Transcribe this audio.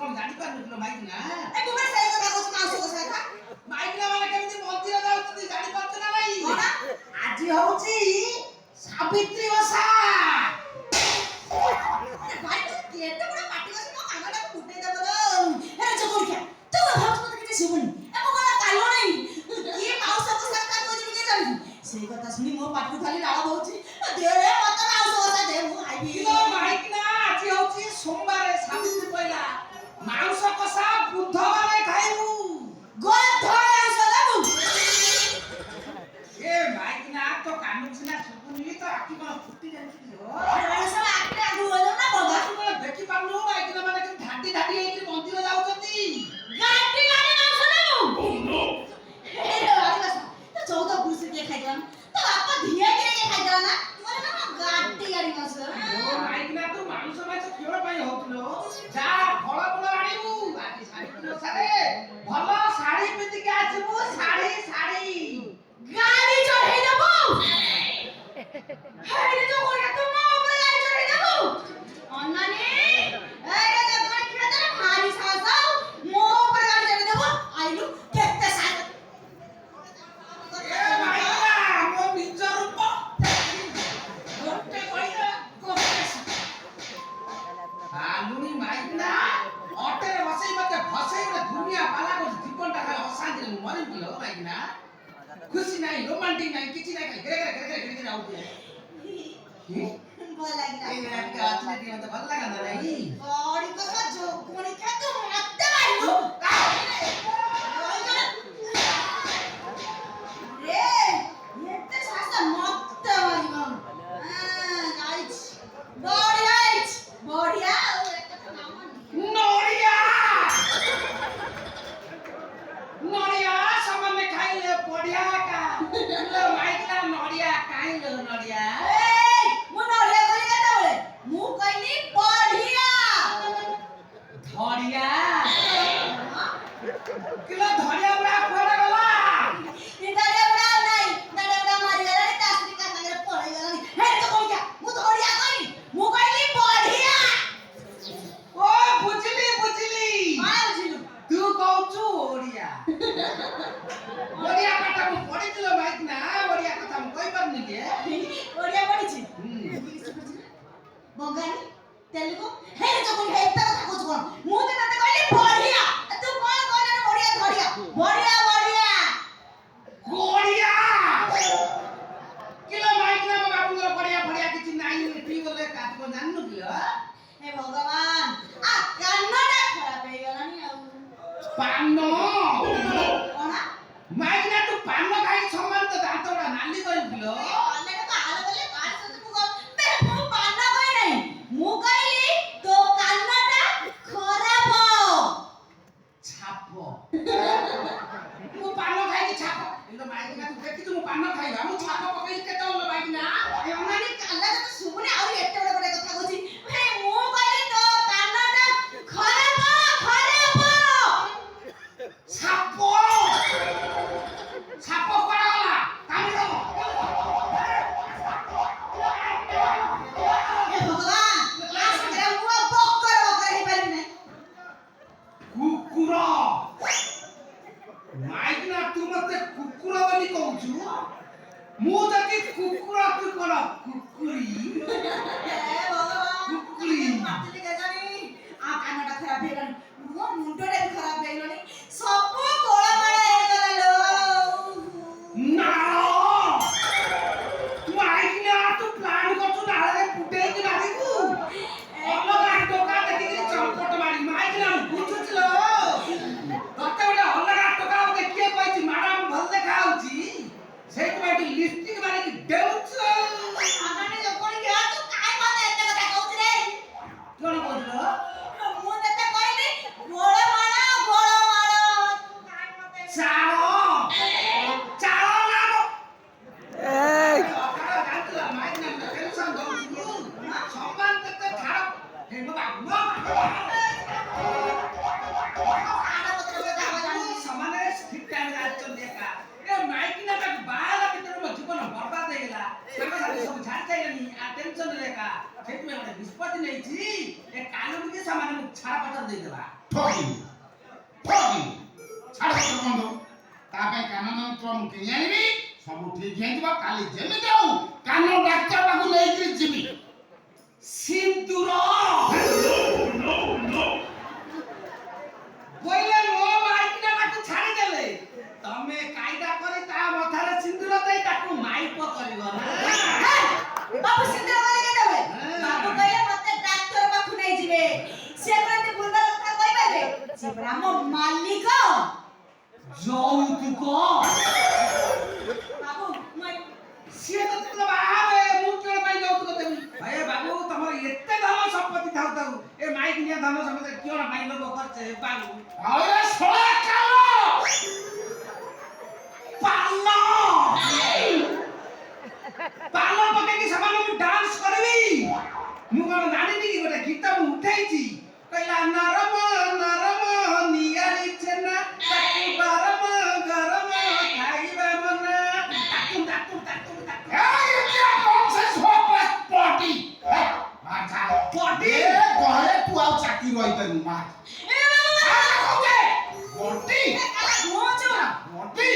कौन जानी पारनु माइक ना ए तुमे सही कथा कहू माउस कसा था माइक ना वाला केमती मंदिर जाउती जानी पारछ ना भाई कोना आज होउची सावित्री ओषा भाई केते बड़ा पार्टी करछ मो कानटा फुटे देबलो हे चकोर क्या तू भाउस मते किछ सुबुनी ए मो कोना कालो नहीं की माउस कसा था कोजी के जानी सेई कथा सुनी मो पाटी खाली लाळ बहुची दे रे मत माउस कसा दे मु आइबी किलो माइक ना आज होउची सोमवार सावित्री पहिला माउस कसा बुधवार खाइबू गोधया सदाबु ए माइक ना तो कानु सिना सुबुनी तो आखि कोन फुटी जानी हो अरे सब आके आगु होलो ना बाबा तुम देखि पारनु माइक ना माने ढाडी ढाडी एई मंदिर जाउछती गाडी गाडी माउस सदाबु ओ नो ए रे आदिवासी तो 14 पुरुष के खाइदन तो आपा धिया के खाइदन ना मोरे ना गाडी गाडी माउस ओ माइक ना तू मानुष माछ केवळ पाई होतलो जा फळ फळ आनिबू आजी सावित्री ओषारे भलो साड़ी पिंदी के आछबू साड़ी साड़ी गाडी चढ़ाई देबो हे रे जो कोरिया तुम ऊपर गाडी चढ़ाई देबो अन्नानी ए रे जो कोन खेदर भारी सासाओ मो ऊपर गाडी चढ़ाई देबो आइलु केते साथ ए माइक ना मो निज रूप गोटे कइरा गोटे आलुनी माइक ना ऑटे बसई मते फसई रे दुनिया पाला को जीवनटा खाली अशांति मरि दिलो माइक ना खुशी नहीं रोमांटिक नहीं किछि नहीं गरे आउत बोल लागिला ए रात का आत्मा के मत भल लगा नहीं बड़ी कसा जो कोनी के तू मत मारिलु रे येते सासा मत मारिबो गाइस बढ़िया एक नाम नोरिया नोरिया सामने खाइले बढ़िया का लो माइक ना नोरिया खाइले नोरिया ए मु नरिया कोनी केते बोले मु कहली बढ़िया धरिया किलो धरिया बड़ा कोड़ा गला इधरे बड़ा नहीं इधरे बड़ा मारी गला रे तासरी का संगे पड़े गला नहीं हे तो कोन क्या मु धरिया कहली मु कहली बढ़िया ओ बुझली मार बुझिलु तू कहू ओडिया ओडिया कथा मु पढि दिलो माइक ना ओडिया कथा मु कहि पारनी के बढ़िया पड़ी बंगाली तेलुगु हे तो कोन हे इतना कथा कहू कोन मु तो तते कहली बढ़िया तू कोन कहले बढ़िया बढ़िया बढ़िया ओडिया किलो माइक ना बाबू रो बढ़िया बढ़िया किछि नाही पी बोले काट को जाननु किलो हे भगवान आ कानडा खराब हे गलानी आ पानो कोना माइक ना तू पानो खाई समान तो दांतोड़ा नाली करि दिलो अन्ने तो आलो बोले काल से तू बे मु पाना कोई नहीं मु कहली तो कानडा खराब छापो मु पानो खाई छापो इलो माइक ना तू देखि तू पानो खाइबा मु छापो पकई केते होलो माइक ना एमानी काला तो सुबुने आउरी एते बडा बडा कथा कहछि हे मु कहली तो कानडा खराब छापो छापो कोडा गला कामी दो ହାତରେ ଦେଇଦେବା। ଠକି ଛାଡ଼ ବନ୍ଧୁ ତା ପାଇଁ କାନ ଯନ୍ତ୍ର ମୁଁ କିଣି ଆଣିବି ସବୁ ଠିକ ହେଇଯିବ କାଲି ଯେମିତି ହଉ କାନ ଡାକ୍ତର ପାଖକୁ ନେଇକିରି ଯିବି ସିନ୍ଦୁର ବୋଇଲେ ମୋ ମାଇକିନା ତାକୁ ଛାଡ଼ିଦେଲେ ତମେ କାଇଦା କରି ତା ମଥାରେ ସିନ୍ଦୁର ଦେଇ ତାକୁ ମାଇପ କରିବ ନା। ବାବୁ ସିନ୍ଦୁର କରିକି ଦେବେ ବାବୁ କହିଲେ ମତେ ଡାକ୍ତର ପାଖକୁ ନେଇଯିବେ ସେ କହନ୍ତି ବୁଲବା କଥା କହିପାରିବେ ସେ ପରା ଆମ ମାଲିକ ଯୌତୁକ ବାବୁ ମୁଁ ସିଏ ତ ତୁମେ ବାହାରେ ମୁଁ କେଳ ପାଇଁ ଯୌତୁକ ଦେବି। ଏ ବାବୁ ତମର ଏତେ ଧନ ସମ୍ପତ୍ତି ଥାଉ ଥାଉ ଏ ମାଇକିନିଆ ଧନ ସମ୍ପତ୍ତି କିଣ ପାଇଁ ଲୋକ ଖର୍ଚ୍ଚ ବାବୁ ଆରେ ଶଳା କାଲ ପାଲ ପାଲ ପକେଇକି ସେମାନଙ୍କୁ ଡାନ୍ସ କରିବି ମୁଁ କଣ ଜାଣିନି କି ଗୋଟେ ଗୀତ ମୁଁ ଉଠେଇଛି କହିଲା ନରମ ନରମ ନିଆଳି ଛେନା ତାକୁ ଗରମ ଗରମ ଖାଇବା ମନା ତାକୁ ତାକୁ ତାକୁ ତାକୁ এই যে ননসেন্স হোপলেস পটি মাথা পটি? এ ঘরে তু আউ চাকরি রইতেন মা এ বাবু পটি কালা ঘুমোছো পটি